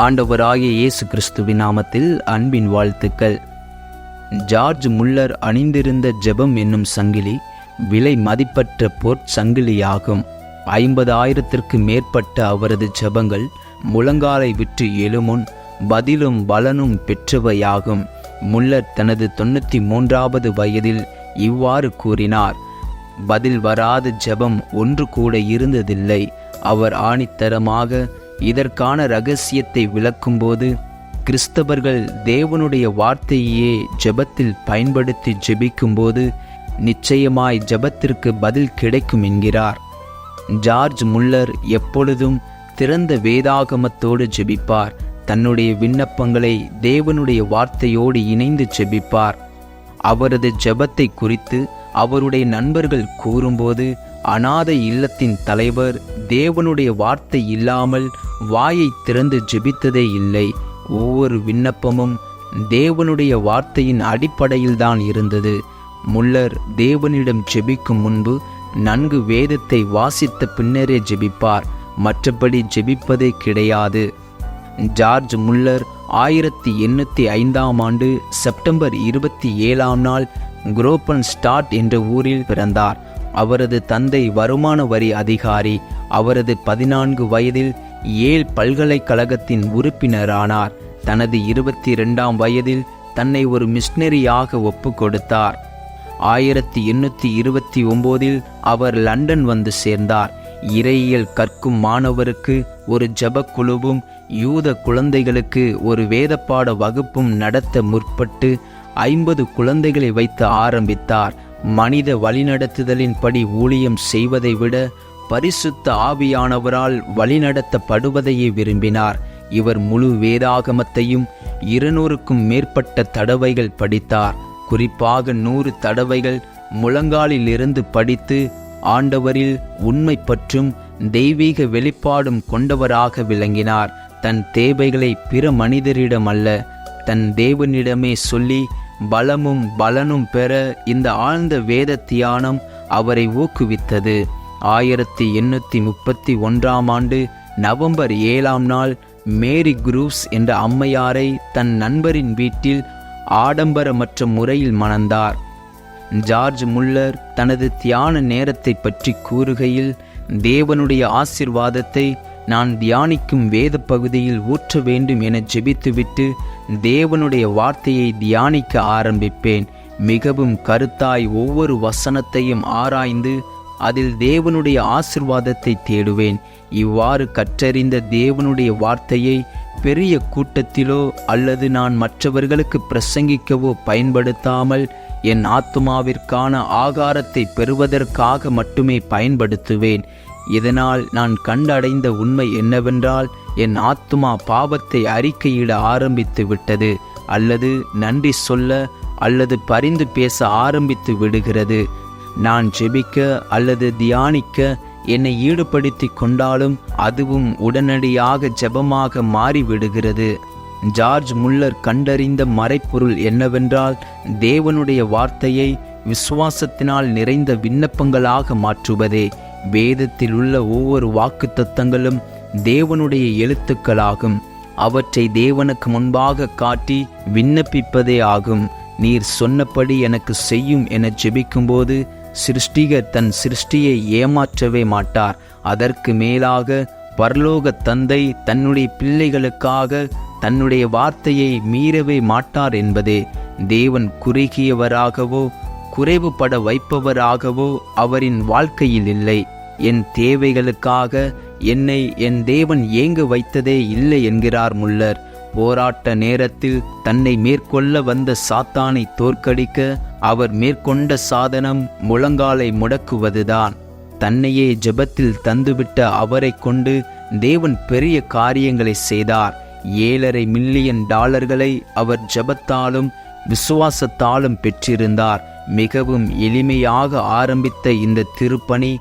ஆண்டவராகிய இயேசு கிறிஸ்துவின் நாமத்தில் அன்பின் வாழ்த்துக்கள். ஜார்ஜ் முல்லர் அணிந்திருந்த ஜெபம் என்னும் சங்கிலி விலை மதிப்பற்ற பொற்சங்கிலியாகும். 50,000ற்கு மேற்பட்ட அவரது ஜெபங்கள் முழங்காலை விட்டு எழுமுன் பதிலும் பலனும் பெற்றவையாகும். முல்லர் தனது 93வது வயதில் இவ்வாறு கூறினார்: பதில் வராத ஜெபம் ஒன்று கூட இருந்ததில்லை. அவர் ஆணித்தரமாக இதற்கான இரகசியத்தை விளக்கும்போது, கிறிஸ்தவர்கள் தேவனுடைய வார்த்தையே ஜெபத்தில் பயன்படுத்தி ஜெபிக்கும்போது நிச்சயமாய் ஜெபத்திற்கு பதில் கிடைக்கும் என்கிறார். ஜார்ஜ் முல்லர் எப்பொழுதும் திறந்த வேதாகமத்தோடு ஜெபிப்பார். தன்னுடைய விண்ணப்பங்களை தேவனுடைய வார்த்தையோடு இணைந்து ஜெபிப்பார். அவரது ஜெபத்தை குறித்து அவருடைய நண்பர்கள் கூறும்போது, அநாதை இல்லத்தின் தலைவர் தேவனுடைய வார்த்தை இல்லாமல் வாயை திறந்து ஜெபித்ததே இல்லை. ஒவ்வொரு விண்ணப்பமும் தேவனுடைய வார்த்தையின் அடிப்படையில்தான் இருந்தது. முல்லர் தேவனிடம் ஜெபிக்கும் முன்பு நன்கு வேதத்தை வாசித்த பின்னரே ஜெபிப்பார். மற்றபடி ஜெபிப்பதே கிடையாது. ஜார்ஜ் முல்லர் 1805ஆம் ஆண்டு செப்டம்பர் 27ஆம் நாள் குரோப்பன்ஸ்டாட் என்ற ஊரில் பிறந்தார். அவரது தந்தை வருமான வரி அதிகாரி. அவரது 14 வயதில் ஏல் பல்கலைக்கழகத்தின் உறுப்பினரானார். தனது 22ஆம் வயதில் தன்னை ஒரு மிஷனரியாக ஒப்பு கொடுத்தார். 1829இல் அவர் லண்டன் வந்து சேர்ந்தார். இறையியல் கற்கும் மாணவருக்கு ஒரு ஜெபக்குழுவும் யூத குழந்தைகளுக்கு ஒரு வேதப்பாட வகுப்பும் நடத்த முற்பட்டு 50 குழந்தைகளை வைத்து ஆரம்பித்தார். மனித வழிநடத்துதலின்படி ஊழியம் செய்வதை விட பரிசுத்த ஆவியானவரால் வழிநடத்தப்படுவதையே விரும்பினார். இவர் முழு வேதாகமத்தையும் 200க்கும் மேற்பட்ட தடவைகள் படித்தார். குறிப்பாக 100 தடவைகள் முழங்காலில் இருந்து படித்து ஆண்டவரில் உண்மை பற்றும் தெய்வீக வெளிப்பாடும் கொண்டவராக விளங்கினார். தன் தேவைகளை பிற மனிதரிடம் அல்ல, தன் தேவனிடமே சொல்லி பலமும் பலனும் பெற இந்த ஆழ்ந்த வேத தியானம் அவரை ஊக்குவித்தது. 1831ஆம் ஆண்டு நவம்பர் 7ஆம் நாள் மேரி குரூவ்ஸ் என்ற அம்மையாரை தன் நண்பரின் வீட்டில் ஆடம்பரமற்ற முறையில் மணந்தார். ஜார்ஜ் முல்லர் தனது தியான நேரத்தை பற்றி கூறுகையில், தேவனுடைய ஆசீர்வாதத்தை நான் தியானிக்கும் வேத பகுதியில் ஊற்ற வேண்டும் என ஜெபித்துவிட்டு தேவனுடைய வார்த்தையை தியானிக்க ஆரம்பிப்பேன். மிகவும் கருத்தாய் ஒவ்வொரு வசனத்தையும் ஆராய்ந்து அதில் தேவனுடைய ஆசீர்வாதத்தை தேடுவேன். இவ்வாறு கற்றறிந்த தேவனுடைய வார்த்தையை பெரிய கூட்டத்திலோ அல்லது நான் மற்றவர்களுக்கு பிரசங்கிக்கவோ பயன்படுத்தாமல் என் ஆத்துமாவிற்கான ஆகாரத்தை பெறுவதற்காக மட்டுமே பயன்படுத்துவேன். இதனால் நான் கண்டடைந்த உண்மை என்னவென்றால், என் ஆத்துமா பாவத்தை அறிக்கையிட ஆரம்பித்து விட்டது, அல்லது நன்றி சொல்ல அல்லது பரிந்து பேச ஆரம்பித்து விடுகிறது. நான் ஜெபிக்க அல்லது தியானிக்க என்னை ஈடுபடுத்தி கொண்டாலும் அதுவும் உடனடியாக ஜெபமாக மாறிவிடுகிறது. ஜார்ஜ் முல்லர் கண்டறிந்த மறைப்பொருள் என்னவென்றால், தேவனுடைய வார்த்தையை விசுவாசத்தினால் நிறைந்த விண்ணப்பங்களாக மாற்றுவதே. வேதத்தில் உள்ள ஒவ்வொரு வாக்குத்தத்தங்களும் தேவனுடைய எழுத்துக்களாகும். அவற்றை தேவனுக்கு முன்பாக காட்டி விண்ணப்பிப்பதே ஆகும். நீர் சொன்னபடி எனக்கு செய்யும் என ஜெபிக்கும்போது சிருஷ்டிகர் தன் சிருஷ்டியை ஏமாற்றவே மாட்டார். அதற்கு மேலாக பரலோக தந்தை தன்னுடைய பிள்ளைகளுக்காக தன்னுடைய வார்த்தையை மீறவே மாட்டார் என்பதே. தேவன் குறுகியவராகவோ குறைவுபட வைப்பவராகவோ அவரின் வாழ்க்கையில் இல்லை. என் தேவைகளுக்காக என்னை என் தேவன் ஏங்க வைத்ததே இல்லை என்கிறார் முல்லர். போராட்ட நேரத்தில் தன்னை மேற்கொள்ள வந்த சாத்தானை தோற்கடிக்க அவர் மேற்கொண்ட சாதனம் முழங்காலை முடக்குவதுதான். தன்னையே ஜெபத்தில் தந்துவிட்ட அவரை கொண்டு தேவன் பெரிய காரியங்களை செய்தார். $7.5 மில்லியன் அவர் ஜெபத்தாலும் விசுவாசத்தாலும் பெற்றிருந்தார். மிகவும் எளிமையாக ஆரம்பித்த இந்த திருப்பணி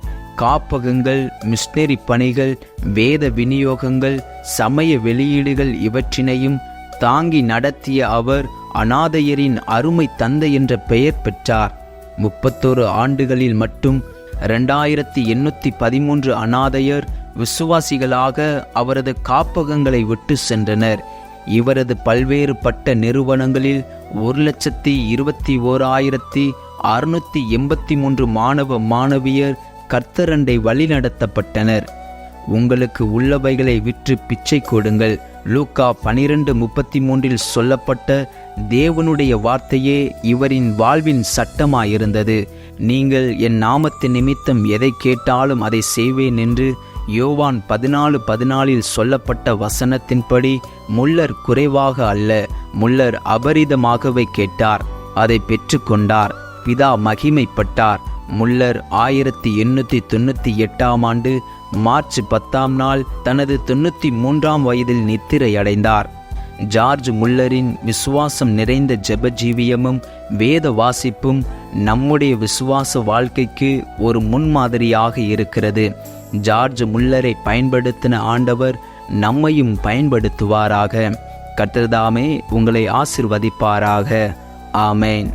காப்பகங்கள், மிஷனரி பணிகள், வேத விநியோகங்கள், சமய வெளியீடுகள் இவற்றினையும் தாங்கி நடத்திய அவர் அநாதையரின் அருமை தந்தை என்ற பெயர் பெற்றார். 31 ஆண்டுகளில் மட்டும் 2813 அநாதையர் விசுவாசிகளாக அவரது காப்பகங்களை விட்டு சென்றனர். இவரது பல்வேறுபட்ட நிறுவனங்களில் 1,21,683 மாணவ மாணவியர் கர்த்தரண்டை வழிநடத்தப்பட்டனர். உங்களுக்கு உள்ளவைகளை விற்று பிச்சை கொடுங்கள். லூக்கா 12:33 சொல்லப்பட்ட தேவனுடைய வார்த்தையே இவரின் வாழ்வின் சட்டமாயிருந்தது. நீங்கள் என் நாமத்தின் நிமித்தம் எதை கேட்டாலும் அதை செய்வேன் என்று யோவான் 14:14 சொல்லப்பட்ட வசனத்தின்படி முல்லர் குறைவாக அல்ல, முல்லர் அபரிதமாகவே கேட்டார். அதை பெற்றுக்கொண்டார். பிதா மகிமைப்பட்டார். முல்லர் 1898ஆம் ஆண்டு மார்ச் 10ஆம் நாள் தனது 93ஆம் வயதில் நித்திரை அடைந்தார். ஜார்ஜ் முல்லரின் விசுவாசம் நிறைந்த ஜெபஜீவியமும் வேத வாசிப்பும் நம்முடைய விசுவாச வாழ்க்கைக்கு ஒரு முன்மாதிரியாக இருக்கிறது. ஜார்ஜ் முல்லரை பயன்படுத்தின ஆண்டவர் நம்மையும் பயன்படுத்துவாராக. கர்த்தர் தாமே உங்களை ஆசீர்வதிப்பாராக. ஆமேன்.